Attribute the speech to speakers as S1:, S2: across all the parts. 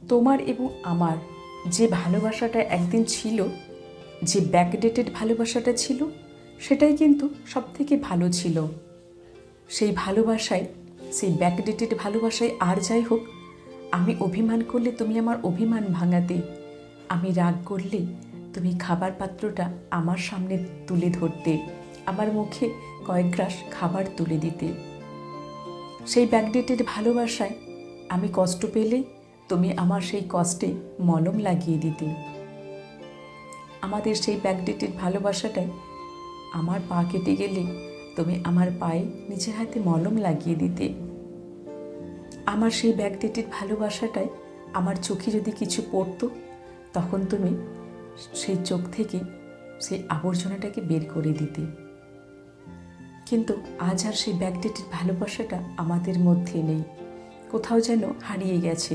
S1: তোমার এবং আমার যে ভালোবাসাটা একদিন ছিল, যে ব্যাকডেটেড ভালোবাসাটা ছিল, সেটাই কিন্তু সবথেকে ভালো ছিল। সেই ভালোবাসায়, সেই ব্যাকডেটেড ভালোবাসায় আর যাই হোক, আমি অভিমান করলে তুমি আমার অভিমান ভাঙাতে, আমি রাগ করলে তুমি খাবার পাত্রটা আমার সামনে তুলে ধরতে, আমার মুখে কয়েক গ্রাস খাবার তুলে দিতে। সেই ব্যাকডেটেড ভালোবাসায় আমি কষ্ট পেলে তুমি আমার সেই কষ্টে মলম লাগিয়ে দিতে। আমাদের সেই ব্যাকডেটেড ভালোবাসাটাই আমার পা কেটে গেলে তুমি আমার পায়ে নিজের হাতে মলম লাগিয়ে দিতে। আমার সেই ব্যাকডেটেড ভালোবাসাটাই আমার চোখে যদি কিছু পড়তো, তখন তুমি সেই চোখ থেকে সেই আবর্জনাটাকে বের করে দিতে। কিন্তু আজ আর সেই ব্যাকডেটেড ভালোবাসাটা আমাদের মধ্যে নেই, কোথাও যেন হারিয়ে গেছে।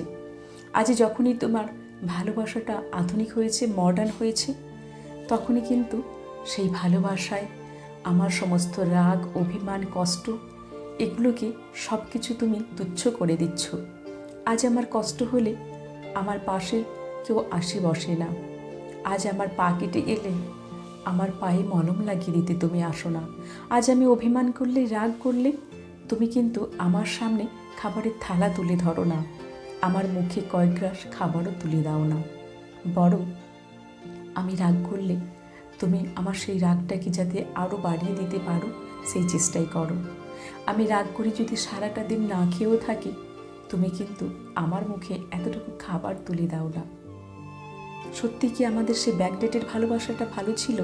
S1: আজ যখনই তোমার ভালোবাসাটা আধুনিক হয়েছে, মডার্ন হয়েছে, তখনই কিন্তু সেই ভালোবাসায় আমার সমস্ত রাগ, অভিমান, কষ্ট, এগুলোকে সব কিছু তুমি তুচ্ছ করে দিচ্ছ। আজ আমার কষ্ট হলে আমার পাশে কেউ আসে বসে না। আজ আমার পা কেটে গেলে আমার পায়ে মলম লাগিয়ে দিতে তুমি আসো না। আজ আমি অভিমান করলে, রাগ করলে তুমি কিন্তু আমার সামনে খাবারের থালা তুলে ধরো না, আমার মুখে কয়েক গ্রাস খাবারও তুলে দাও না। বরং আমি রাগ করলে তুমি আমার সেই রাগটাকে যাতে আরও বাড়িয়ে দিতে পারো, সেই চেষ্টাই করো। আমি রাগ করে যদি সারাটা দিন না খেয়েও থাকি, তুমি কিন্তু আমার মুখে এতটুকু খাবার তুলে দাও না। সত্যি কি আমাদের সেই ব্যাকডেটেড ভালোবাসাটা ভালো ছিল,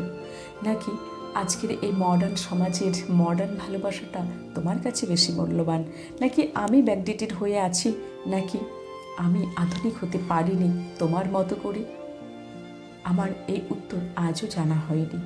S1: নাকি আজকের এই মডার্ন সমাজের মডার্ন ভালোবাসাটা তোমার কাছে বেশি মূল্যবান? নাকি আমি ব্যাকডেটেড হয়ে আছি, নাকি আমি আধুনিক হতে পারিনি তোমার মতো করে? আমার এই উত্তর আজও জানা হয়নি।